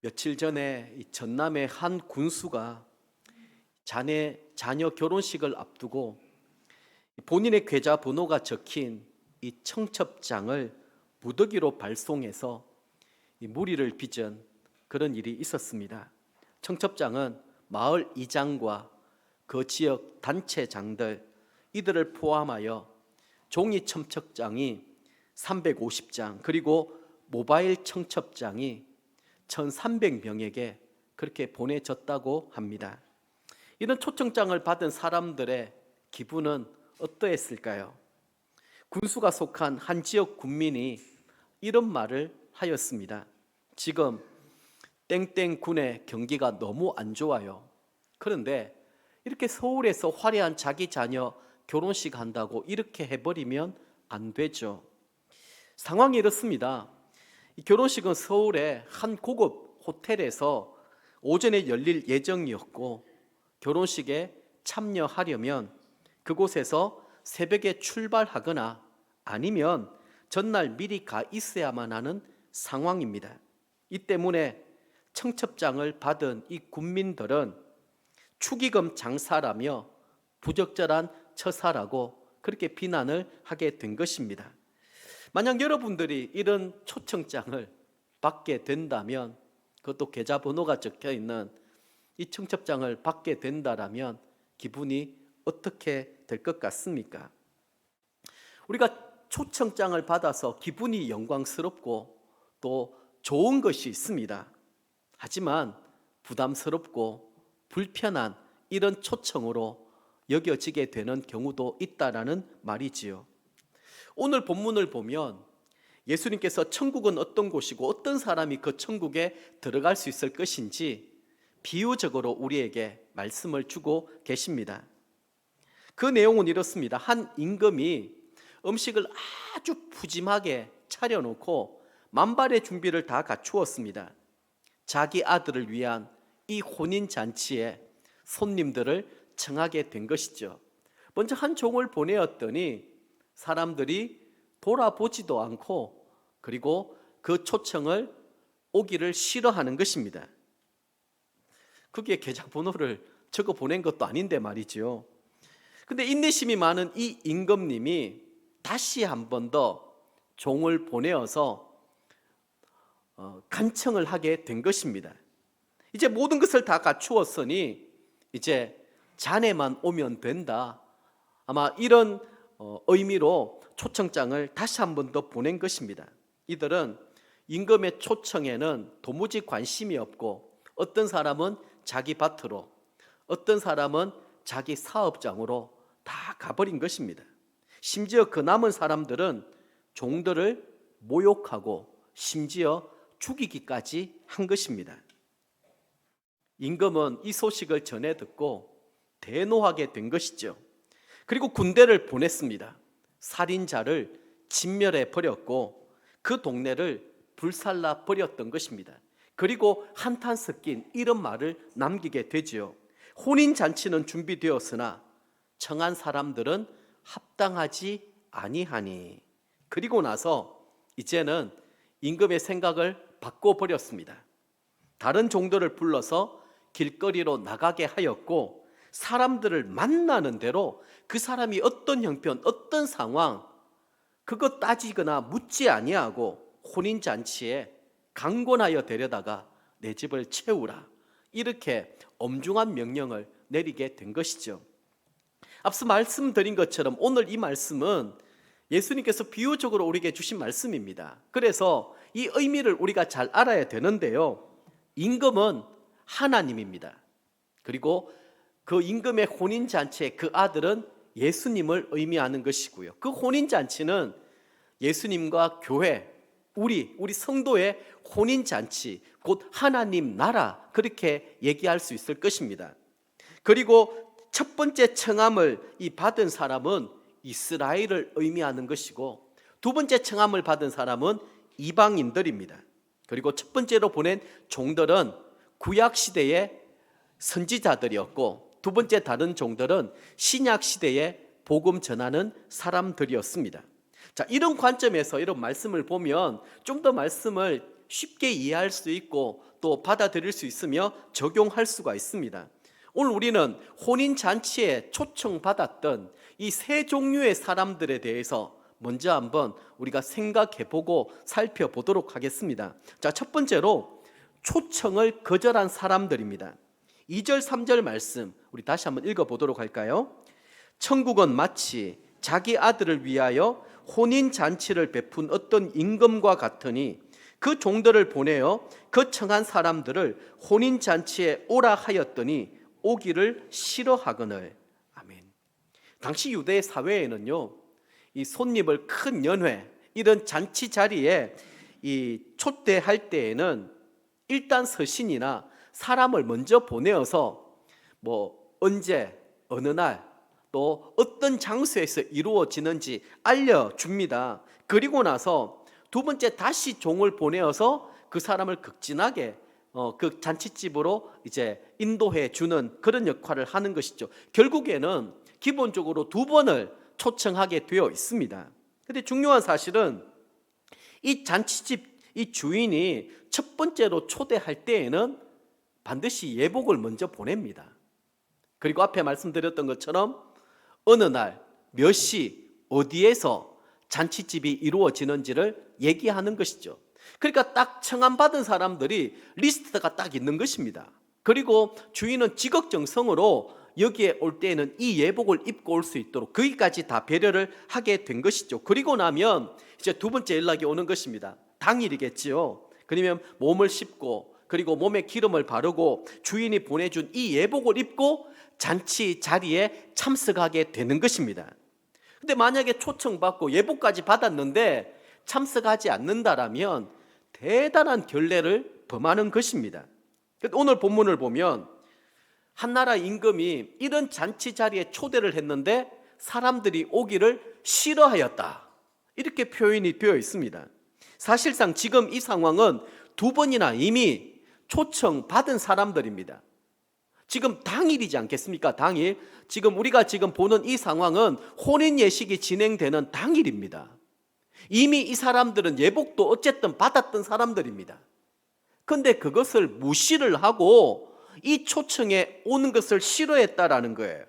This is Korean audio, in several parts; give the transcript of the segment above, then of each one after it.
며칠 전에 이 전남의 한 군수가 자녀 결혼식을 앞두고 본인의 계좌번호가 적힌 이 청첩장을 무더기로 발송해서 이 무리를 빚은 그런 일이 있었습니다. 청첩장은 마을 이장과 그 지역 단체장들 이들을 포함하여 종이 청첩장이 350장 그리고 모바일 청첩장이 1,300명에게 그렇게 보내졌다고 합니다. 이런 초청장을 받은 사람들의 기분은 어떠했을까요? 군수가 속한 한 지역 군민이 이런 말을 하였습니다. 지금 땡땡군의 경기가 너무 안 좋아요. 그런데 이렇게 서울에서 화려한 자기 자녀 결혼식 한다고 이렇게 해버리면 안 되죠. 상황이 이렇습니다. 이 결혼식은 서울의 한 고급 호텔에서 오전에 열릴 예정이었고, 결혼식에 참여하려면 그곳에서 새벽에 출발하거나 아니면 전날 미리 가 있어야만 하는 상황입니다. 이 때문에 청첩장을 받은 이 군민들은 축의금 장사라며 부적절한 처사라고 그렇게 비난을 하게 된 것입니다. 만약 여러분들이 이런 초청장을 받게 된다면, 그것도 계좌번호가 적혀 있는 이 청첩장을 받게 된다라면 기분이 어떻게 될 것 같습니까? 우리가 초청장을 받아서 기분이 영광스럽고 또 좋은 것이 있습니다. 하지만 부담스럽고 불편한 이런 초청으로 여겨지게 되는 경우도 있다라는 말이지요. 오늘 본문을 보면 예수님께서 천국은 어떤 곳이고 어떤 사람이 그 천국에 들어갈 수 있을 것인지 비유적으로 우리에게 말씀을 주고 계십니다. 그 내용은 이렇습니다. 한 임금이 음식을 아주 푸짐하게 차려놓고 만발의 준비를 다 갖추었습니다. 자기 아들을 위한 이 혼인잔치에 손님들을 청하게 된 것이죠. 먼저 한 종을 보내었더니 사람들이 돌아보지도 않고 그리고 그 초청을 오기를 싫어하는 것입니다. 그게 계좌번호를 적어 보낸 것도 아닌데 말이죠. 근데 인내심이 많은 이 임금님이 다시 한 번 더 종을 보내어서 간청을 하게 된 것입니다. 이제 모든 것을 다 갖추었으니 이제 자네만 오면 된다. 아마 이런 의미로 초청장을 다시 한 번 더 보낸 것입니다. 이들은 임금의 초청에는 도무지 관심이 없고 어떤 사람은 자기 밭으로, 어떤 사람은 자기 사업장으로 다 가버린 것입니다. 심지어 그 남은 사람들은 종들을 모욕하고 심지어 죽이기까지 한 것입니다. 임금은 이 소식을 전해 듣고 대노하게 된 것이죠. 그리고 군대를 보냈습니다. 살인자를 진멸해 버렸고 그 동네를 불살라 버렸던 것입니다. 그리고 한탄 섞인 이런 말을 남기게 되지요. 혼인잔치는 준비되었으나 청한 사람들은 합당하지 아니하니. 그리고 나서 이제는 임금의 생각을 바꿔버렸습니다. 다른 종들을 불러서 길거리로 나가게 하였고 사람들을 만나는 대로 그 사람이 어떤 형편, 어떤 상황 그것 따지거나 묻지 아니하고 혼인잔치에 강권하여 데려다가 내 집을 채우라, 이렇게 엄중한 명령을 내리게 된 것이죠. 앞서 말씀드린 것처럼 오늘 이 말씀은 예수님께서 비유적으로 우리에게 주신 말씀입니다. 그래서 이 의미를 우리가 잘 알아야 되는데요, 임금은 하나님입니다. 그리고 그 임금의 혼인잔치의 그 아들은 예수님을 의미하는 것이고요. 그 혼인잔치는 예수님과 교회, 우리 성도의 혼인잔치, 곧 하나님 나라, 그렇게 얘기할 수 있을 것입니다. 그리고 첫 번째 청함을 받은 사람은 이스라엘을 의미하는 것이고 두 번째 청함을 받은 사람은 이방인들입니다. 그리고 첫 번째로 보낸 종들은 구약시대의 선지자들이었고 두 번째 다른 종들은 신약시대에 복음 전하는 사람들이었습니다. 자, 이런 관점에서 이런 말씀을 보면 좀 더 말씀을 쉽게 이해할 수 있고 또 받아들일 수 있으며 적용할 수가 있습니다. 오늘 우리는 혼인잔치에 초청받았던 이 세 종류의 사람들에 대해서 먼저 한번 우리가 생각해보고 살펴보도록 하겠습니다. 자, 첫 번째로 초청을 거절한 사람들입니다. 2절 3절 말씀 우리 다시 한번 읽어보도록 할까요? 천국은 마치 자기 아들을 위하여 혼인잔치를 베푼 어떤 임금과 같으니 그 종들을 보내어 그 청한 사람들을 혼인잔치에 오라 하였더니 오기를 싫어하거늘. 아멘. 당시 유대 사회에는요, 이 손님을 큰 연회, 이런 잔치 자리에 이 초대할 때에는 일단 서신이나 사람을 먼저 보내어서 언제, 어느 날, 또 어떤 장소에서 이루어지는지 알려줍니다. 그리고 나서 두 번째 다시 종을 보내어서 그 사람을 극진하게 그 잔치집으로 이제 인도해 주는 그런 역할을 하는 것이죠. 결국에는 기본적으로 두 번을 초청하게 되어 있습니다. 근데 중요한 사실은 이 잔치집 이 주인이 첫 번째로 초대할 때에는 반드시 예복을 먼저 보냅니다. 그리고 앞에 말씀드렸던 것처럼 어느 날, 몇 시, 어디에서 잔치집이 이루어지는지를 얘기하는 것이죠. 그러니까 딱 청함받은 사람들이 리스트가 딱 있는 것입니다. 그리고 주인은 지극정성으로 여기에 올 때에는 이 예복을 입고 올 수 있도록 거기까지 다 배려를 하게 된 것이죠. 그리고 나면 이제 두 번째 연락이 오는 것입니다. 당일이겠지요. 그러면 몸을 씻고 그리고 몸에 기름을 바르고 주인이 보내준 이 예복을 입고 잔치 자리에 참석하게 되는 것입니다. 근데 만약에 초청받고 예복까지 받았는데 참석하지 않는다라면 대단한 결례를 범하는 것입니다. 오늘 본문을 보면 한 나라 임금이 이런 잔치 자리에 초대를 했는데 사람들이 오기를 싫어하였다, 이렇게 표현이 되어 있습니다. 사실상 지금 이 상황은 두 번이나 이미 초청받은 사람들입니다. 지금 당일이지 않겠습니까? 당일. 지금 우리가 지금 보는 이 상황은 혼인 예식이 진행되는 당일입니다. 이미 이 사람들은 예복도 어쨌든 받았던 사람들입니다. 근데 그것을 무시를 하고 이 초청에 오는 것을 싫어했다라는 거예요.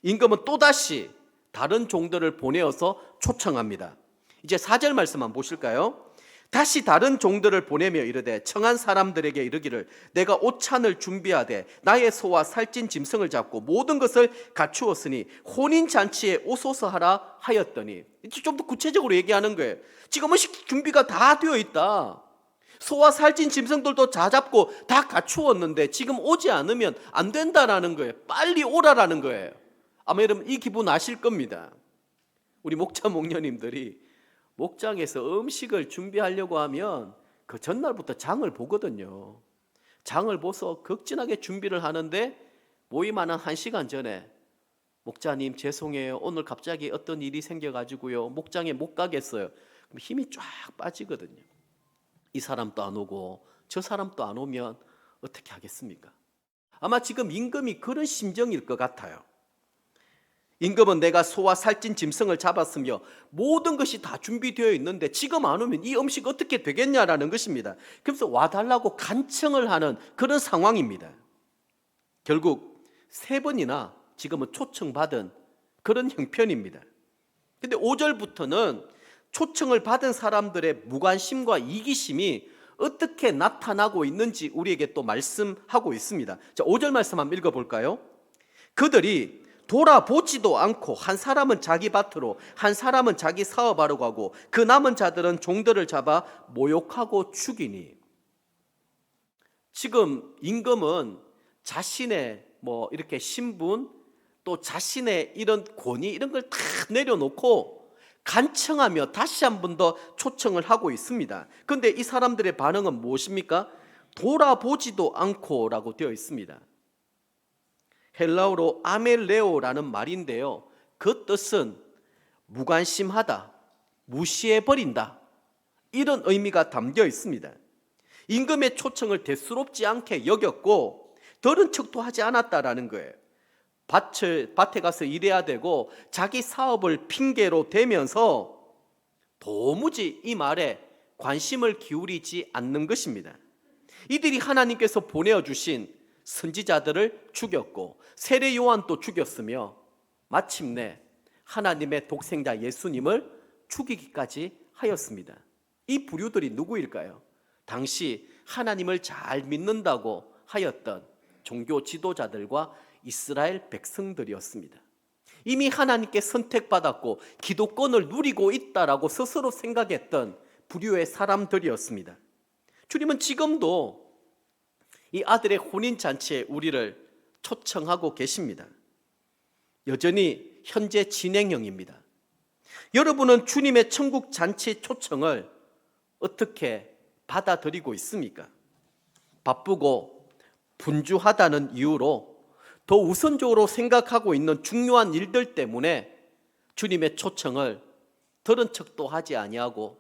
임금은 또다시 다른 종들을 보내어서 초청합니다. 이제 4절 말씀 한번 보실까요? 다시 다른 종들을 보내며 이르되 청한 사람들에게 이르기를 내가 오찬을 준비하되 나의 소와 살찐 짐승을 잡고 모든 것을 갖추었으니 혼인잔치에 오소서 하라 하였더니, 좀 더 구체적으로 얘기하는 거예요. 지금 음식 준비가 다 되어 있다. 소와 살찐 짐승들도 다 잡고 다 갖추었는데 지금 오지 않으면 안 된다라는 거예요. 빨리 오라라는 거예요. 아마 여러분 이 기분 아실 겁니다. 우리 목자 목녀님들이 목장에서 음식을 준비하려고 하면 그 전날부터 장을 보거든요. 장을 보서 극진하게 준비를 하는데 모임하는 1시간 전에 목자님 죄송해요, 오늘 갑자기 어떤 일이 생겨가지고요 목장에 못 가겠어요. 그럼 힘이 쫙 빠지거든요. 이 사람도 안 오고 저 사람도 안 오면 어떻게 하겠습니까? 아마 지금 임금이 그런 심정일 것 같아요. 임금은 내가 소와 살찐 짐승을 잡았으며 모든 것이 다 준비되어 있는데 지금 안 오면 이 음식 어떻게 되겠냐라는 것입니다. 그래서 와달라고 간청을 하는 그런 상황입니다. 결국 3번이나 지금은 초청받은 그런 형편입니다. 근데 5절부터는 초청을 받은 사람들의 무관심과 이기심이 어떻게 나타나고 있는지 우리에게 또 말씀하고 있습니다. 자, 5절 말씀 한번 읽어볼까요? 그들이 돌아보지도 않고 한 사람은 자기 밭으로 한 사람은 자기 사업하러 가고 그 남은 자들은 종들을 잡아 모욕하고 죽이니. 지금 임금은 자신의 이렇게 신분 또 자신의 이런 권위 이런 걸 다 내려놓고 간청하며 다시 한 번 더 초청을 하고 있습니다. 그런데 이 사람들의 반응은 무엇입니까? 돌아보지도 않고라고 되어 있습니다. 헬라어로 아멜레오라는 말인데요, 그 뜻은 무관심하다, 무시해버린다, 이런 의미가 담겨 있습니다. 임금의 초청을 대수롭지 않게 여겼고 들은 척도 하지 않았다라는 거예요. 밭에 가서 일해야 되고 자기 사업을 핑계로 대면서 도무지 이 말에 관심을 기울이지 않는 것입니다. 이들이 하나님께서 보내주신 선지자들을 죽였고 세례 요한도 죽였으며 마침내 하나님의 독생자 예수님을 죽이기까지 하였습니다. 이 부류들이 누구일까요? 당시 하나님을 잘 믿는다고 하였던 종교 지도자들과 이스라엘 백성들이었습니다. 이미 하나님께 선택받았고 기도권을 누리고 있다라고 스스로 생각했던 부류의 사람들이었습니다. 주님은 지금도 이 아들의 혼인잔치에 우리를 초청하고 계십니다. 여전히 현재 진행형입니다. 여러분은 주님의 천국 잔치 초청을 어떻게 받아들이고 있습니까? 바쁘고 분주하다는 이유로 더 우선적으로 생각하고 있는 중요한 일들 때문에 주님의 초청을 들은 척도 하지 아니하고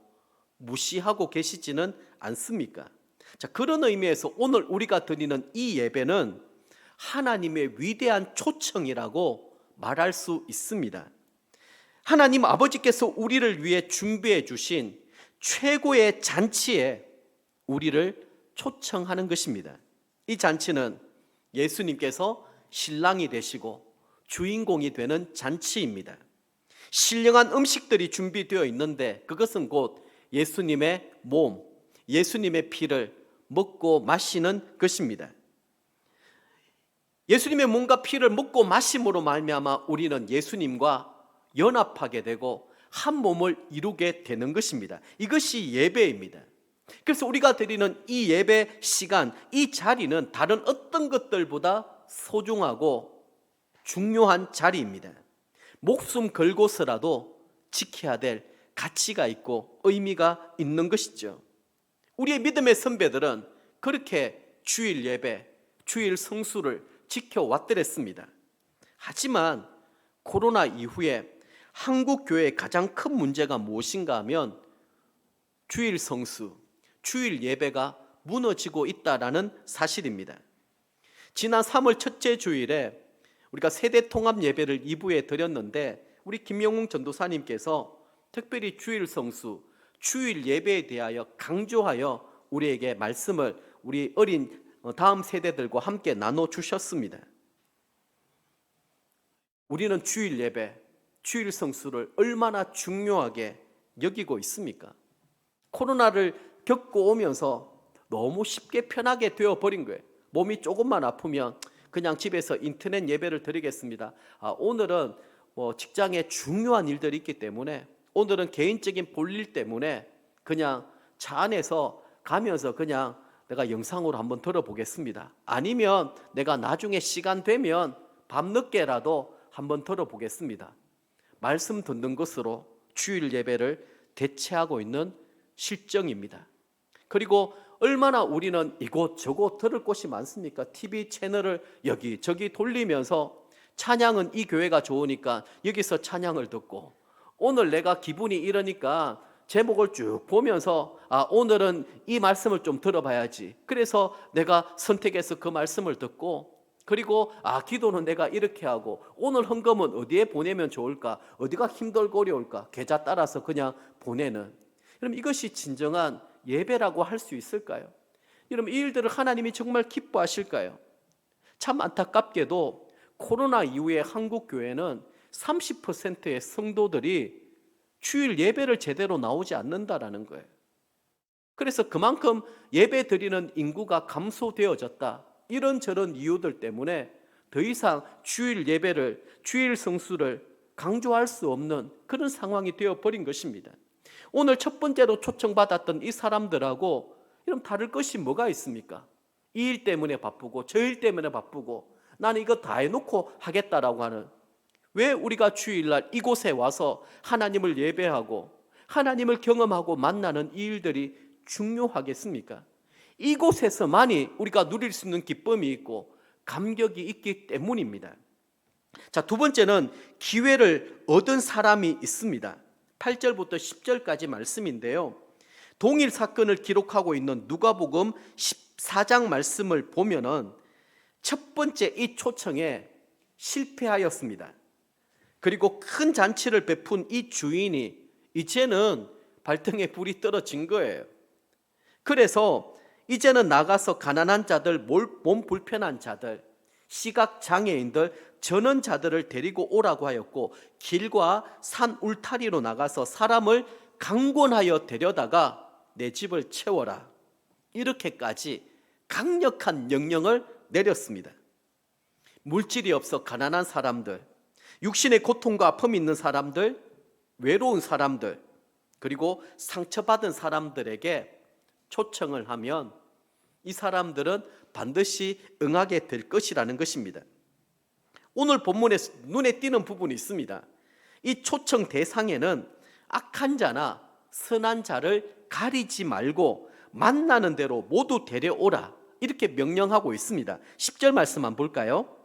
무시하고 계시지는 않습니까? 자, 그런 의미에서 오늘 우리가 드리는 이 예배는 하나님의 위대한 초청이라고 말할 수 있습니다. 하나님 아버지께서 우리를 위해 준비해 주신 최고의 잔치에 우리를 초청하는 것입니다. 이 잔치는 예수님께서 신랑이 되시고 주인공이 되는 잔치입니다. 신령한 음식들이 준비되어 있는데 그것은 곧 예수님의 몸, 예수님의 피를 먹고 마시는 것입니다. 예수님의 몸과 피를 먹고 마심으로 말미암아 우리는 예수님과 연합하게 되고 한 몸을 이루게 되는 것입니다. 이것이 예배입니다. 그래서 우리가 드리는 이 예배 시간, 이 자리는 다른 어떤 것들보다 소중하고 중요한 자리입니다. 목숨 걸고서라도 지켜야 될 가치가 있고 의미가 있는 것이죠. 우리의 믿음의 선배들은 그렇게 주일 예배, 주일 성수를 지켜왔더랬습니다. 하지만 코로나 이후에 한국 교회의 가장 큰 문제가 무엇인가 하면 주일 성수, 주일 예배가 무너지고 있다라는 사실입니다. 지난 3월 첫째 주일에 우리가 세대 통합 예배를 2부에 드렸는데 우리 김영웅 전도사님께서 특별히 주일 성수, 주일 예배에 대하여 강조하여 우리에게 말씀을 우리 어린 다음 세대들과 함께 나눠주셨습니다. 우리는 주일 예배, 주일 성수를 얼마나 중요하게 여기고 있습니까? 코로나를 겪고 오면서 너무 쉽게 편하게 되어버린 거예요. 몸이 조금만 아프면 그냥 집에서 인터넷 예배를 드리겠습니다. 오늘은 직장에 중요한 일들이 있기 때문에 오늘은 개인적인 볼일 때문에 그냥 차 안에서 가면서 그냥 내가 영상으로 한번 들어보겠습니다. 아니면 내가 나중에 시간 되면 밤늦게라도 한번 들어보겠습니다. 말씀 듣는 것으로 주일 예배를 대체하고 있는 실정입니다. 그리고 얼마나 우리는 이곳 저곳 들을 곳이 많습니까? TV 채널을 여기저기 돌리면서 찬양은 이 교회가 좋으니까 여기서 찬양을 듣고 오늘 내가 기분이 이러니까 제목을 쭉 보면서 오늘은 이 말씀을 좀 들어봐야지. 그래서 내가 선택해서 그 말씀을 듣고 그리고 기도는 내가 이렇게 하고 오늘 헌금은 어디에 보내면 좋을까? 어디가 힘들고 어려울까? 계좌 따라서 그냥 보내는. 그럼 이것이 진정한 예배라고 할 수 있을까요? 여러분 이 일들을 하나님이 정말 기뻐하실까요? 참 안타깝게도 코로나 이후에 한국 교회는 30%의 성도들이 주일 예배를 제대로 나오지 않는다라는 거예요. 그래서 그만큼 예배 드리는 인구가 감소되어졌다. 이런저런 이유들 때문에 더 이상 주일 예배를, 주일 성수를 강조할 수 없는 그런 상황이 되어버린 것입니다. 오늘 첫 번째로 초청받았던 이 사람들하고 이런 다를 것이 뭐가 있습니까? 이 일 때문에 바쁘고 저 일 때문에 바쁘고 나는 이거 다 해놓고 하겠다라고 하는, 왜 우리가 주일날 이곳에 와서 하나님을 예배하고 하나님을 경험하고 만나는 이 일들이 중요하겠습니까? 이곳에서만이 우리가 누릴 수 있는 기쁨이 있고 감격이 있기 때문입니다. 자, 두 번째는 기회를 얻은 사람이 있습니다. 8절부터 10절까지 말씀인데요. 동일 사건을 기록하고 있는 누가복음 14장 말씀을 보면은 첫 번째 이 초청에 실패하였습니다. 그리고 큰 잔치를 베푼 이 주인이 이제는 발등에 불이 떨어진 거예요. 그래서 이제는 나가서 가난한 자들, 몸 불편한 자들, 시각 장애인들, 전원자들을 데리고 오라고 하였고, 길과 산 울타리로 나가서 사람을 강권하여 데려다가 내 집을 채워라, 이렇게까지 강력한 명령을 내렸습니다. 물질이 없어 가난한 사람들, 육신의 고통과 아픔이 있는 사람들, 외로운 사람들, 그리고 상처받은 사람들에게 초청을 하면 이 사람들은 반드시 응하게 될 것이라는 것입니다. 오늘 본문에 눈에 띄는 부분이 있습니다. 이 초청 대상에는 악한 자나 선한 자를 가리지 말고 만나는 대로 모두 데려오라, 이렇게 명령하고 있습니다. 10절 말씀 한번 볼까요?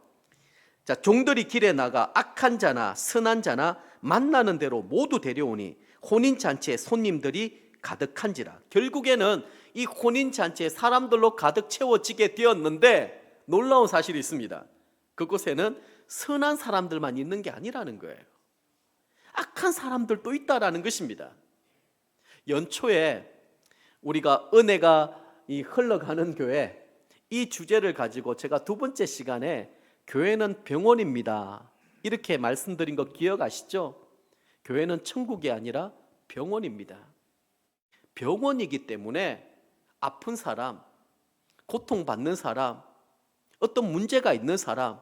자, 종들이 길에 나가 악한 자나 선한 자나 만나는 대로 모두 데려오니 혼인잔치에 손님들이 가득한지라. 결국에는 이 혼인잔치에 사람들로 가득 채워지게 되었는데 놀라운 사실이 있습니다. 그곳에는 선한 사람들만 있는 게 아니라는 거예요. 악한 사람들도 있다라는 것입니다. 연초에 우리가 은혜가 흘러가는 교회, 이 주제를 가지고 제가 두 번째 시간에 교회는 병원입니다, 이렇게 말씀드린 거 기억하시죠? 교회는 천국이 아니라 병원입니다. 병원이기 때문에 아픈 사람, 고통받는 사람, 어떤 문제가 있는 사람,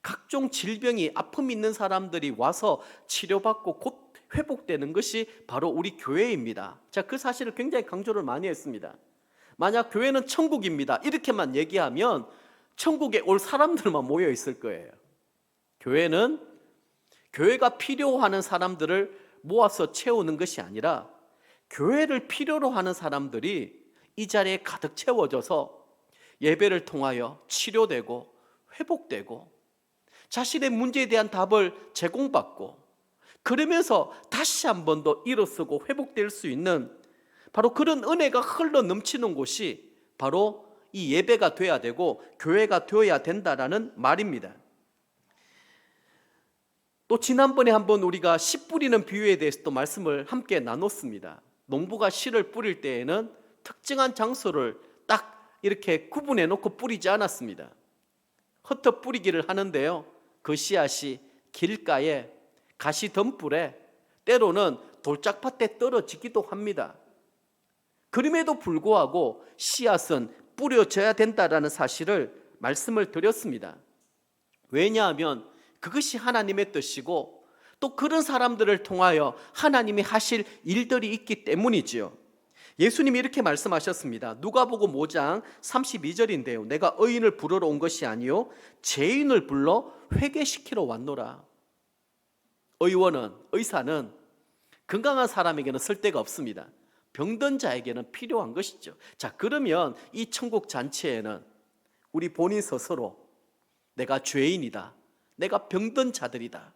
각종 질병이, 아픔이 있는 사람들이 와서 치료받고 곧 회복되는 것이 바로 우리 교회입니다. 제가 그 사실을 굉장히 강조를 많이 했습니다. 만약 교회는 천국입니다, 이렇게만 얘기하면 천국에 올 사람들만 모여 있을 거예요. 교회는 교회가 필요하는 사람들을 모아서 채우는 것이 아니라 교회를 필요로 하는 사람들이 이 자리에 가득 채워져서 예배를 통하여 치료되고 회복되고 자신의 문제에 대한 답을 제공받고, 그러면서 다시 한 번 더 일어서고 회복될 수 있는 바로 그런 은혜가 흘러 넘치는 곳이 바로 이 예배가 돼야 되고 교회가 되어야 된다라는 말입니다. 또 지난번에 한번 우리가 씨 뿌리는 비유에 대해서도 말씀을 함께 나눴습니다. 농부가 씨를 뿌릴 때에는 특정한 장소를 딱 이렇게 구분해 놓고 뿌리지 않았습니다. 흩어 뿌리기를 하는데요, 그 씨앗이 길가에, 가시덤불에, 때로는 돌짝밭에 떨어지기도 합니다. 그럼에도 불구하고 씨앗은 뿌려져야 된다라는 사실을 말씀을 드렸습니다. 왜냐하면 그것이 하나님의 뜻이고 또 그런 사람들을 통하여 하나님이 하실 일들이 있기 때문이지요. 예수님이 이렇게 말씀하셨습니다. 누가복음 5장 32절인데요. 내가 의인을 부르러 온 것이 아니요 죄인을 불러 회개시키러 왔노라. 의사는 건강한 사람에게는 쓸데가 없습니다. 병든 자에게는 필요한 것이죠. 자, 그러면 이 천국 잔치에는 우리 본인 스스로 내가 죄인이다, 내가 병든 자들이다,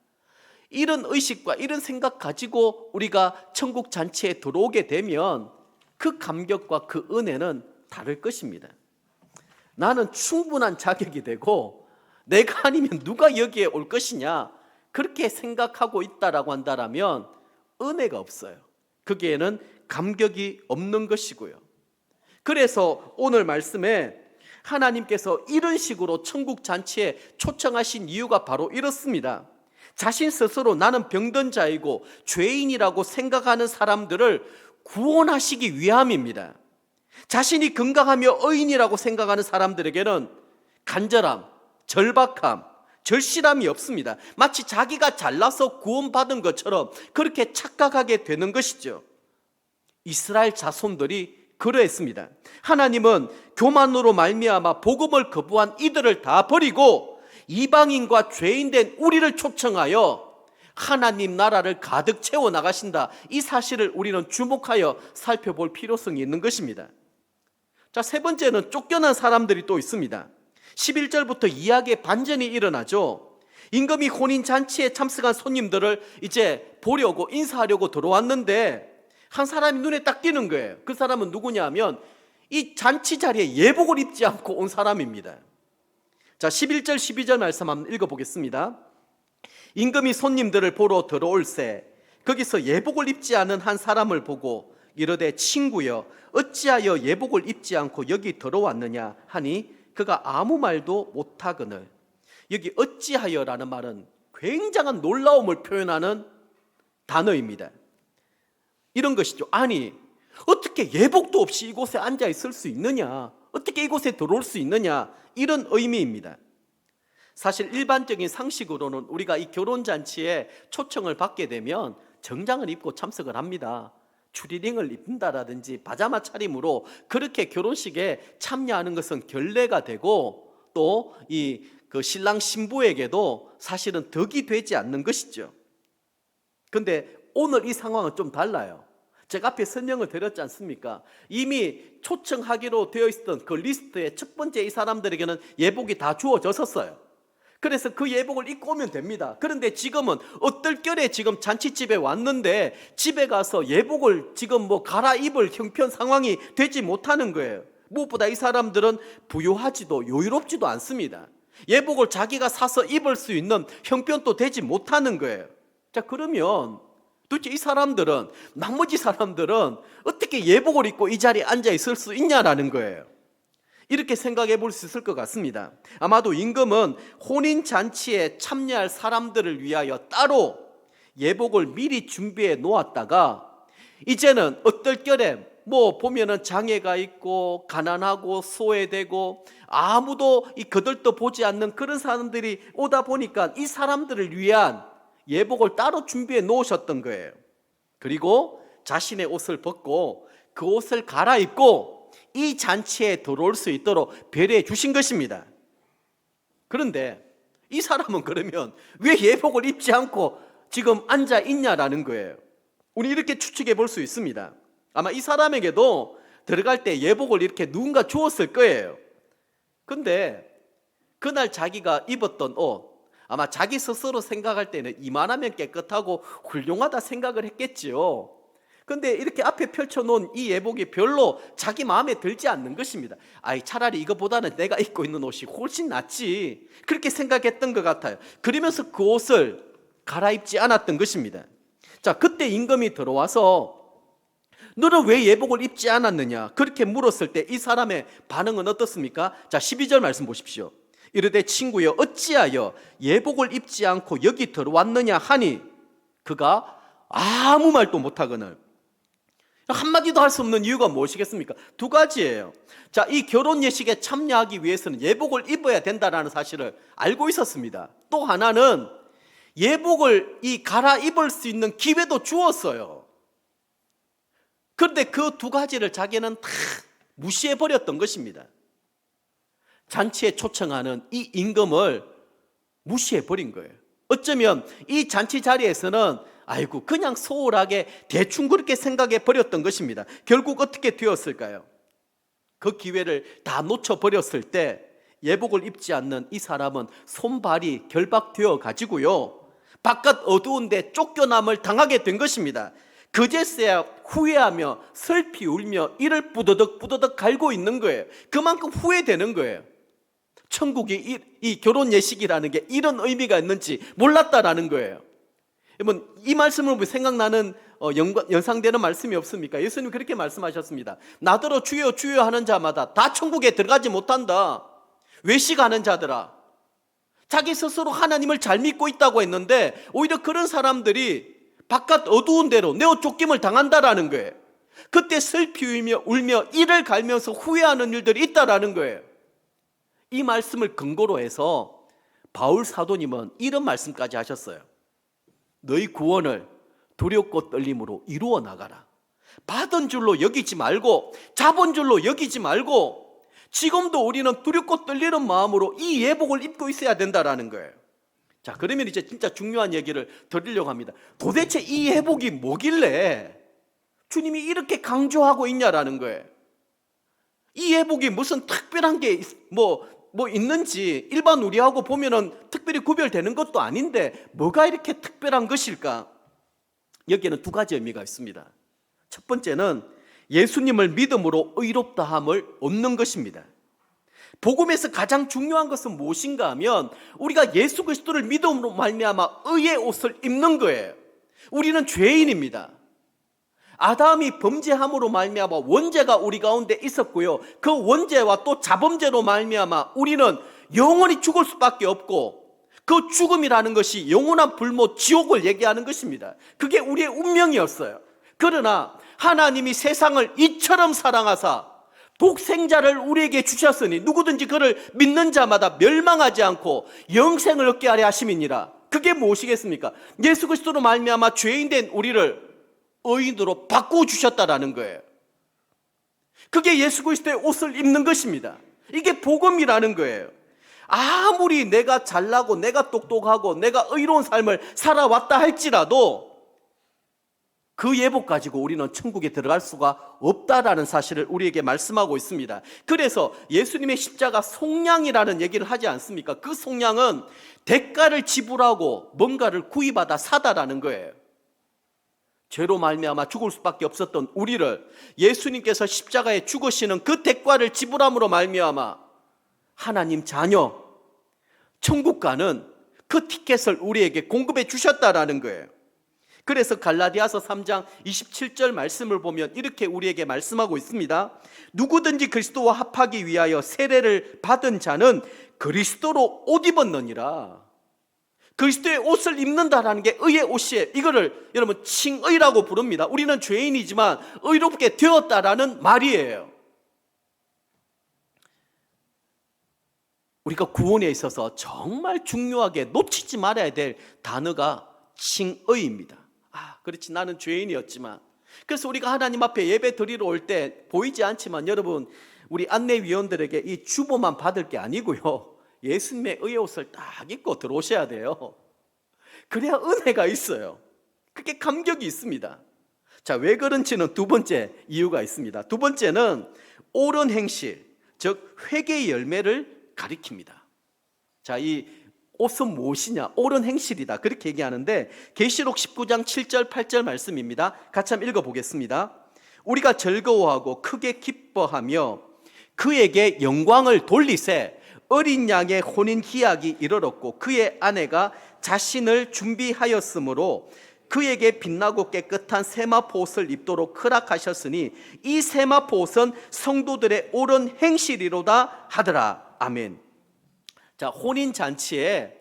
이런 의식과 이런 생각 가지고 우리가 천국 잔치에 들어오게 되면 그 감격과 그 은혜는 다를 것입니다. 나는 충분한 자격이 되고 내가 아니면 누가 여기에 올 것이냐, 그렇게 생각하고 있다라고 한다면 은혜가 없어요. 거기에는 감격이 없는 것이고요. 그래서 오늘 말씀에 하나님께서 이런 식으로 천국 잔치에 초청하신 이유가 바로 이렇습니다. 자신 스스로 나는 병든 자이고 죄인이라고 생각하는 사람들을 구원하시기 위함입니다. 자신이 건강하며 의인이라고 생각하는 사람들에게는 간절함, 절박함, 절실함이 없습니다. 마치 자기가 잘나서 구원받은 것처럼 그렇게 착각하게 되는 것이죠. 이스라엘 자손들이 그러했습니다. 하나님은 교만으로 말미암아 복음을 거부한 이들을 다 버리고 이방인과 죄인된 우리를 초청하여 하나님 나라를 가득 채워 나가신다. 이 사실을 우리는 주목하여 살펴볼 필요성이 있는 것입니다. 자, 세 번째는 쫓겨난 사람들이 또 있습니다. 11절부터 이야기의 반전이 일어나죠. 임금이 혼인잔치에 참석한 손님들을 이제 보려고, 인사하려고 들어왔는데 한 사람이 눈에 딱 띄는 거예요. 그 사람은 누구냐 하면 이 잔치 자리에 예복을 입지 않고 온 사람입니다. 자, 11절 12절 말씀 한번 읽어보겠습니다. 임금이 손님들을 보러 들어올새 거기서 예복을 입지 않은 한 사람을 보고 이르되 친구여 어찌하여 예복을 입지 않고 여기 들어왔느냐 하니 그가 아무 말도 못하거늘. 여기 어찌하여라는 말은 굉장한 놀라움을 표현하는 단어입니다. 이런 것이죠. 아니 어떻게 예복도 없이 이곳에 앉아 있을 수 있느냐, 어떻게 이곳에 들어올 수 있느냐, 이런 의미입니다. 사실 일반적인 상식으로는 우리가 이 결혼잔치에 초청을 받게 되면 정장을 입고 참석을 합니다. 추리닝을 입는다라든지 파자마 차림으로 그렇게 결혼식에 참여하는 것은 결례가 되고 또 그 신랑 신부에게도 사실은 덕이 되지 않는 것이죠. 그런데 오늘 이 상황은 좀 달라요. 제가 앞에 설명을 드렸지 않습니까? 이미 초청하기로 되어 있었던 그 리스트에 첫 번째 이 사람들에게는 예복이 다 주어졌었어요. 그래서 그 예복을 입고 오면 됩니다. 그런데 지금은 어떨결에 지금 잔치집에 왔는데 집에 가서 예복을 지금 갈아입을 형편 상황이 되지 못하는 거예요. 무엇보다 이 사람들은 부유하지도 여유롭지도 않습니다. 예복을 자기가 사서 입을 수 있는 형편도 되지 못하는 거예요. 자, 그러면 도대체 이 사람들은, 나머지 사람들은 어떻게 예복을 입고 이 자리에 앉아 있을 수 있냐라는 거예요. 이렇게 생각해 볼 수 있을 것 같습니다. 아마도 임금은 혼인잔치에 참여할 사람들을 위하여 따로 예복을 미리 준비해 놓았다가 이제는 어떨결에 보면은 장애가 있고 가난하고 소외되고 아무도 거들떠 보지 않는 그런 사람들이 오다 보니까 이 사람들을 위한 예복을 따로 준비해 놓으셨던 거예요. 그리고 자신의 옷을 벗고 그 옷을 갈아입고 이 잔치에 들어올 수 있도록 배려해 주신 것입니다. 그런데 이 사람은 그러면 왜 예복을 입지 않고 지금 앉아 있냐라는 거예요. 우리 이렇게 추측해 볼 수 있습니다. 아마 이 사람에게도 들어갈 때 예복을 이렇게 누군가 주었을 거예요. 근데 그날 자기가 입었던 옷, 아마 자기 스스로 생각할 때는 이만하면 깨끗하고 훌륭하다 생각을 했겠지요. 근데 이렇게 앞에 펼쳐놓은 이 예복이 별로 자기 마음에 들지 않는 것입니다. 차라리 이거보다는 내가 입고 있는 옷이 훨씬 낫지, 그렇게 생각했던 것 같아요. 그러면서 그 옷을 갈아입지 않았던 것입니다. 자, 그때 임금이 들어와서 너는 왜 예복을 입지 않았느냐 그렇게 물었을 때 이 사람의 반응은 어떻습니까? 자, 12절 말씀 보십시오. 이르되 친구여 어찌하여 예복을 입지 않고 여기 들어왔느냐 하니 그가 아무 말도 못하거늘. 한마디도 할 수 없는 이유가 무엇이겠습니까? 두 가지예요. 자, 이 결혼 예식에 참여하기 위해서는 예복을 입어야 된다는 사실을 알고 있었습니다. 또 하나는 예복을 갈아입을 수 있는 기회도 주었어요. 그런데 그 두 가지를 자기는 다 무시해버렸던 것입니다. 잔치에 초청하는 이 임금을 무시해버린 거예요. 어쩌면 이 잔치 자리에서는 그냥 소홀하게 대충 그렇게 생각해 버렸던 것입니다. 결국 어떻게 되었을까요? 그 기회를 다 놓쳐버렸을 때 예복을 입지 않는 이 사람은 손발이 결박되어 가지고요, 바깥 어두운데 쫓겨남을 당하게 된 것입니다. 그제서야 후회하며 슬피 울며 이를 부더덕 갈고 있는 거예요. 그만큼 후회되는 거예요. 천국이 이 결혼 예식이라는 게 이런 의미가 있는지 몰랐다라는 거예요. 여러분, 이 말씀을 보면 생각나는 연상되는 말씀이 없습니까? 예수님 그렇게 말씀하셨습니다. 나더러 주여 주여 하는 자마다 다 천국에 들어가지 못한다. 외식하는 자들아, 자기 스스로 하나님을 잘 믿고 있다고 했는데 오히려 그런 사람들이 바깥 어두운 데로 내어 쫓김을 당한다라는 거예요. 그때 슬피 울며 이를 갈면서 후회하는 일들이 있다라는 거예요. 이 말씀을 근거로 해서 바울 사도님은 이런 말씀까지 하셨어요. 너희 구원을 두렵고 떨림으로 이루어 나가라. 받은 줄로 여기지 말고 잡은 줄로 여기지 말고 지금도 우리는 두렵고 떨리는 마음으로 이 예복을 입고 있어야 된다라는 거예요. 자, 그러면 이제 진짜 중요한 얘기를 드리려고 합니다. 도대체 이 예복이 뭐길래 주님이 이렇게 강조하고 있냐라는 거예요. 이 예복이 무슨 특별한 게 있는지 일반 우리하고 보면은 특별히 구별되는 것도 아닌데 뭐가 이렇게 특별한 것일까? 여기에는 두 가지 의미가 있습니다. 첫 번째는 예수님을 믿음으로 의롭다함을 얻는 것입니다. 복음에서 가장 중요한 것은 무엇인가 하면 우리가 예수 그리스도를 믿음으로 말미암아 의의 옷을 입는 거예요. 우리는 죄인입니다. 아담이 범죄함으로 말미암아 원죄가 우리 가운데 있었고요, 그 원죄와 또 자범죄로 말미암아 우리는 영원히 죽을 수밖에 없고, 그 죽음이라는 것이 영원한 불모 지옥을 얘기하는 것입니다. 그게 우리의 운명이었어요. 그러나 하나님이 세상을 이처럼 사랑하사 독생자를 우리에게 주셨으니 누구든지 그를 믿는 자마다 멸망하지 않고 영생을 얻게 하려 하심이니라. 그게 무엇이겠습니까? 예수 그리스도로 말미암아 죄인된 우리를 의인으로 바꾸주셨다라는 거예요. 그게 예수 그리스도의 옷을 입는 것입니다. 이게 복음이라는 거예요. 아무리 내가 잘나고 내가 똑똑하고 내가 의로운 삶을 살아왔다 할지라도 그 예복 가지고 우리는 천국에 들어갈 수가 없다라는 사실을 우리에게 말씀하고 있습니다. 그래서 예수님의 십자가 속량이라는 얘기를 하지 않습니까? 그 속량은 대가를 지불하고 뭔가를 구입하다 사다라는 거예요. 죄로 말미암아 죽을 수밖에 없었던 우리를 예수님께서 십자가에 죽으시는 그 대가를 지불함으로 말미암아 하나님 자녀, 천국 가는 그 티켓을 우리에게 공급해 주셨다라는 거예요. 그래서 갈라디아서 3장 27절 말씀을 보면 이렇게 우리에게 말씀하고 있습니다. 누구든지 그리스도와 합하기 위하여 세례를 받은 자는 그리스도로 옷 입었느니라. 그리스도의 옷을 입는다라는 게 의의 옷이에요. 이거를 여러분 칭의라고 부릅니다. 우리는 죄인이지만 의롭게 되었다라는 말이에요. 우리가 구원에 있어서 정말 중요하게 놓치지 말아야 될 단어가 칭의입니다. 그렇지, 나는 죄인이었지만. 그래서 우리가 하나님 앞에 예배 드리러 올 때 보이지 않지만 여러분, 우리 안내위원들에게 이 주보만 받을 게 아니고요, 예수님의 의의 옷을 딱 입고 들어오셔야 돼요. 그래야 은혜가 있어요. 그게 감격이 있습니다. 자, 왜 그런지는 두 번째 이유가 있습니다. 두 번째는 옳은 행실, 즉 회개의 열매를 가리킵니다. 자, 이 옷은 무엇이냐? 옳은 행실이다, 그렇게 얘기하는데 계시록 19장 7절 8절 말씀입니다. 같이 한번 읽어보겠습니다. 우리가 즐거워하고 크게 기뻐하며 그에게 영광을 돌리세 어린 양의 혼인 기약이 이르렀고 그의 아내가 자신을 준비하였으므로 그에게 빛나고 깨끗한 세마포 옷을 입도록 허락하셨으니 이 세마포 옷은 성도들의 옳은 행실이로다 하더라. 아멘. 자, 혼인잔치에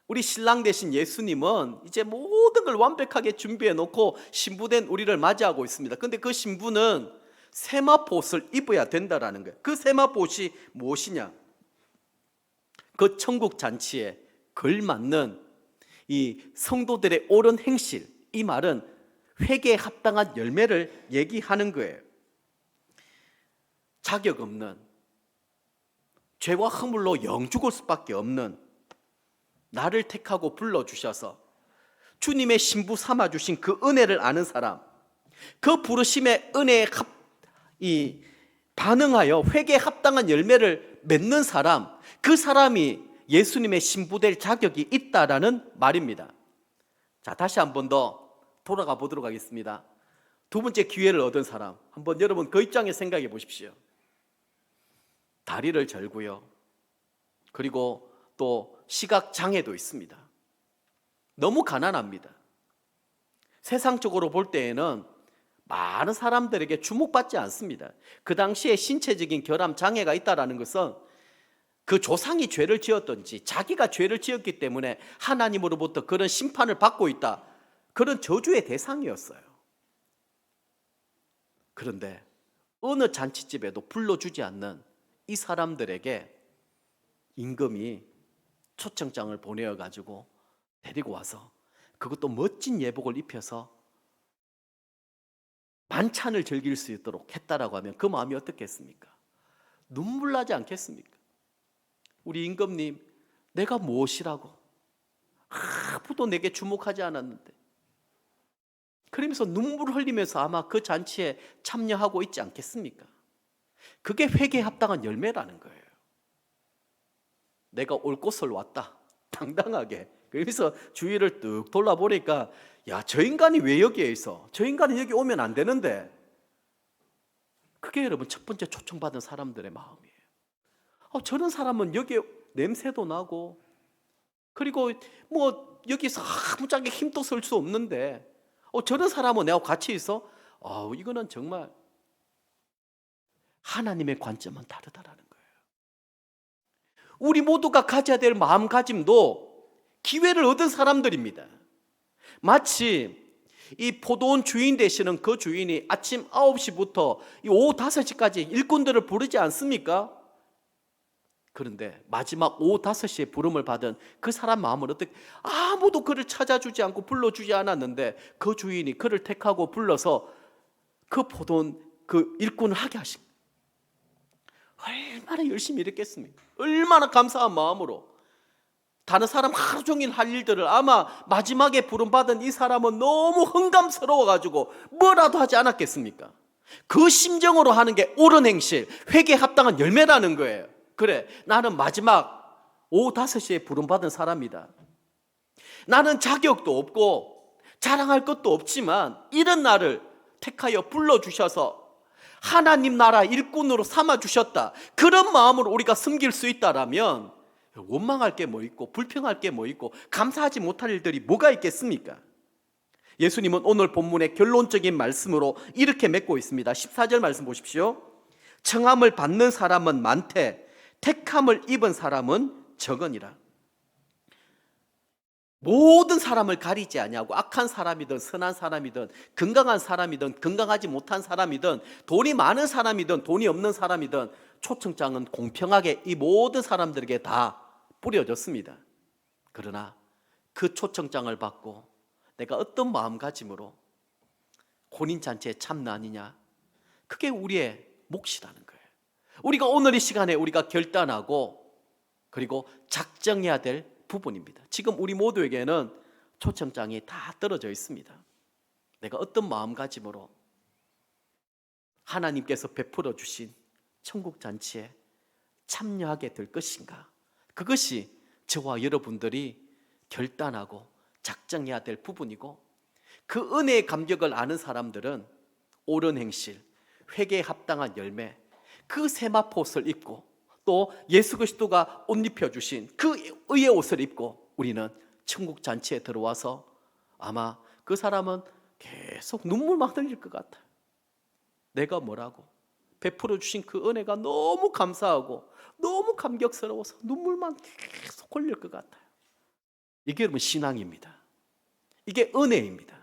우리 신랑 되신 예수님은 이제 모든 걸 완벽하게 준비해 놓고 신부된 우리를 맞이하고 있습니다. 근데 그 신부는 세마포 옷을 입어야 된다라는 거예요. 그 세마포 옷이 무엇이냐? 그 천국 잔치에 걸맞는 이 성도들의 옳은 행실, 이 말은 회개에 합당한 열매를 얘기하는 거예요. 자격 없는, 죄와 허물로 영 죽을 수밖에 없는 나를 택하고 불러주셔서 주님의 신부 삼아주신 그 은혜를 아는 사람, 그 부르심의 은혜에 반응하여 회개에 합당한 열매를 맺는 사람, 그 사람이 예수님의 신부될 자격이 있다라는 말입니다. 자, 다시 한 번 더 돌아가 보도록 하겠습니다. 두 번째 기회를 얻은 사람, 한번 여러분 그 입장에 생각해 보십시오. 다리를 절고요, 그리고 또 시각장애도 있습니다. 너무 가난합니다. 세상적으로 볼 때에는 많은 사람들에게 주목받지 않습니다. 그 당시에 신체적인 결함 장애가 있다는 것은 그 조상이 죄를 지었든지 자기가 죄를 지었기 때문에 하나님으로부터 그런 심판을 받고 있다, 그런 저주의 대상이었어요. 그런데 어느 잔치집에도 불러주지 않는 이 사람들에게 임금이 초청장을 보내어가지고 데리고 와서 그것도 멋진 예복을 입혀서 만찬을 즐길 수 있도록 했다라고 하면 그 마음이 어떻겠습니까? 눈물 나지 않겠습니까? 우리 임금님, 내가 무엇이라고? 아무도 내게 주목하지 않았는데. 그러면서 눈물을 흘리면서 아마 그 잔치에 참여하고 있지 않겠습니까? 그게 회개에 합당한 열매라는 거예요. 내가 올 곳을 왔다, 당당하게. 그래서 주위를 뚝 돌아보니까, 야, 저 인간이 왜 여기에 있어? 저 인간은 여기 오면 안 되는데. 그게 여러분 첫 번째 초청받은 사람들의 마음이에요. 저런 사람은 여기에 냄새도 나고 그리고 뭐 여기서 아무짝에 힘도 쓸 수 없는데 저런 사람은 내가 같이 있어? 이거는 정말 하나님의 관점은 다르다라는 거예요. 우리 모두가 가져야 될 마음가짐도 기회를 얻은 사람들입니다. 마치 이 포도원 주인 되시는 그 주인이 아침 9시부터 오후 5시까지 일꾼들을 부르지 않습니까? 그런데 마지막 오후 5시에 부름을 받은 그 사람 마음을 어떻게, 아무도 그를 찾아주지 않고 불러주지 않았는데 그 주인이 그를 택하고 불러서 그 포도원 그 일꾼을 하게 하신, 얼마나 열심히 일했겠습니까? 얼마나 감사한 마음으로. 다른 사람 하루 종일 할 일들을 아마 마지막에 부름받은 이 사람은 너무 흥감스러워가지고 뭐라도 하지 않았겠습니까? 그 심정으로 하는 게 옳은 행실, 회개에 합당한 열매라는 거예요. 그래, 나는 마지막 오후 5시에 부름받은 사람이다. 나는 자격도 없고 자랑할 것도 없지만 이런 나를 택하여 불러주셔서 하나님 나라 일꾼으로 삼아주셨다. 그런 마음으로 우리가 섬길 수 있다라면 원망할 게 뭐 있고 불평할 게 뭐 있고 감사하지 못할 일들이 뭐가 있겠습니까? 예수님은 오늘 본문의 결론적인 말씀으로 이렇게 맺고 있습니다. 14절 말씀 보십시오. 청함을 받는 사람은 많되 택함을 입은 사람은 적으니라. 모든 사람을 가리지 아니하고 악한 사람이든 선한 사람이든 건강한 사람이든 건강하지 못한 사람이든 돈이 많은 사람이든 돈이 없는 사람이든 초청장은 공평하게 이 모든 사람들에게 다 뿌려졌습니다. 그러나 그 초청장을 받고 내가 어떤 마음가짐으로 혼인잔치에 참나느냐, 그게 우리의 몫이라는 거예요. 우리가 오늘 이 시간에 우리가 결단하고 그리고 작정해야 될 부분입니다. 지금 우리 모두에게는 초청장이 다 떨어져 있습니다. 내가 어떤 마음가짐으로 하나님께서 베풀어 주신 천국잔치에 참여하게 될 것인가, 그것이 저와 여러분들이 결단하고 작정해야 될 부분이고, 그 은혜의 감격을 아는 사람들은 옳은 행실, 회개에 합당한 열매, 그 세마포옷을 입고 또 예수 그리스도가 옷 입혀주신 그 의의 옷을 입고 우리는 천국 잔치에 들어와서 아마 그 사람은 계속 눈물만 흘릴 것 같아요. 내가 뭐라고 베풀어 주신 그 은혜가 너무 감사하고 너무 감격스러워서 눈물만 계속 흘릴 것 같아요. 이게 여러분 신앙입니다. 이게 은혜입니다.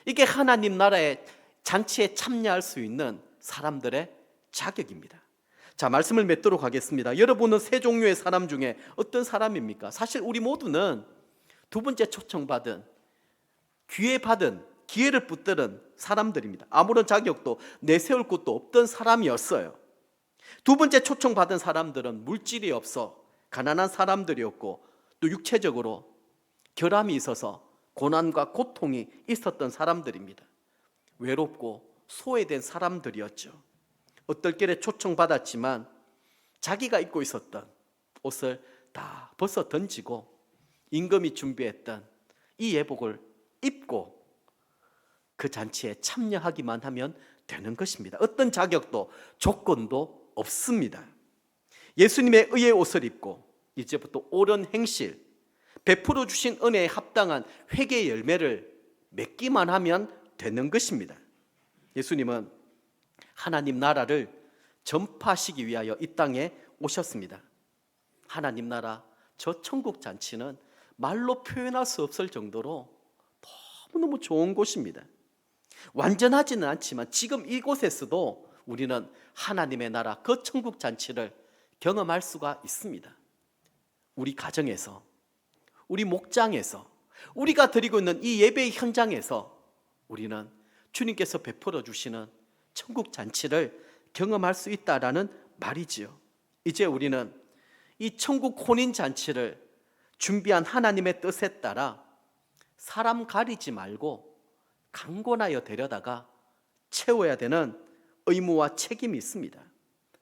이게 하나님 나라의 잔치에 참여할 수 있는 사람들의 자격입니다. 자, 말씀을 맺도록 하겠습니다. 여러분은 세 종류의 사람 중에 어떤 사람입니까? 사실 우리 모두는 두 번째 초청받은, 기회를 붙드는 사람들입니다. 아무런 자격도 내세울 것도 없던 사람이었어요. 두 번째 초청받은 사람들은 물질이 없어 가난한 사람들이었고 또 육체적으로 결함이 있어서 고난과 고통이 있었던 사람들입니다. 외롭고 소외된 사람들이었죠. 어떨결에 초청받았지만 자기가 입고 있었던 옷을 다 벗어 던지고 임금이 준비했던 이 예복을 입고 그 잔치에 참여하기만 하면 되는 것입니다. 어떤 자격도 조건도 없습니다. 예수님의 의의 옷을 입고 이제부터 옳은 행실, 베풀어 주신 은혜에 합당한 회개의 열매를 맺기만 하면 되는 것입니다. 예수님은 하나님 나라를 전파하시기 위하여 이 땅에 오셨습니다. 하나님 나라, 저 천국 잔치는 말로 표현할 수 없을 정도로 너무너무 좋은 곳입니다. 완전하지는 않지만 지금 이곳에서도 우리는 하나님의 나라, 그 천국 잔치를 경험할 수가 있습니다. 우리 가정에서, 우리 목장에서, 우리가 드리고 있는 이 예배의 현장에서 우리는 주님께서 베풀어 주시는 천국 잔치를 경험할 수 있다라는 말이지요. 이제 우리는 이 천국 혼인 잔치를 준비한 하나님의 뜻에 따라 사람 가리지 말고 강권하여 데려다가 채워야 되는 의무와 책임이 있습니다.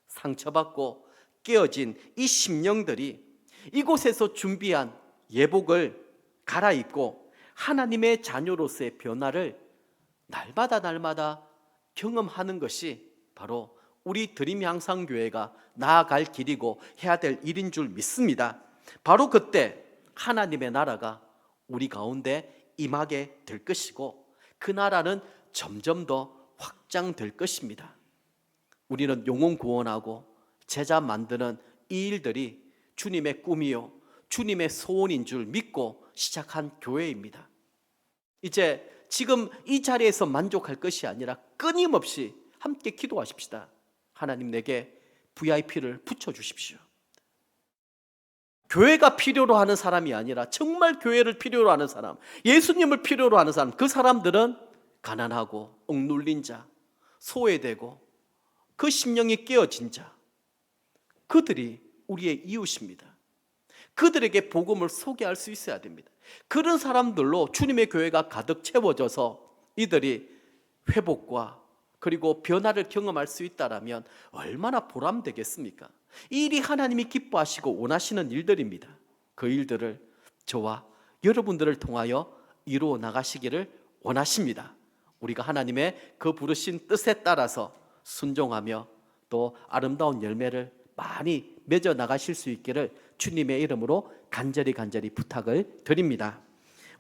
상처받고 깨어진 이 심령들이 이곳에서 준비한 예복을 갈아입고 하나님의 자녀로서의 변화를 날마다 경험하는 것이 바로 우리 드림 향상교회가 나아갈 길이고 해야 될 일인 줄 믿습니다. 바로 그때 하나님의 나라가 우리 가운데 임하게 될 것이고 그 나라는 점점 더 확장될 것입니다. 우리는 영혼 구원하고 제자 만드는 이 일들이 주님의 꿈이요 주님의 소원인 줄 믿고 시작한 교회입니다. 이제 지금 이 자리에서 만족할 것이 아니라 끊임없이 함께 기도하십시다. 하나님 내게 VIP를 붙여주십시오. 교회가 필요로 하는 사람이 아니라 정말 교회를 필요로 하는 사람, 예수님을 필요로 하는 사람, 그 사람들은 가난하고 억눌린 자, 소외되고 그 심령이 깨어진 자, 그들이 우리의 이웃입니다. 그들에게 복음을 소개할 수 있어야 됩니다. 그런 사람들로 주님의 교회가 가득 채워져서 이들이 회복과 그리고 변화를 경험할 수 있다면 얼마나 보람되겠습니까? 이 일이 하나님이 기뻐하시고 원하시는 일들입니다. 그 일들을 저와 여러분들을 통하여 이루어 나가시기를 원하십니다. 우리가 하나님의 그 부르신 뜻에 따라서 순종하며 또 아름다운 열매를 많이 맺어 나가실 수 있기를 주님의 이름으로 간절히 부탁을 드립니다.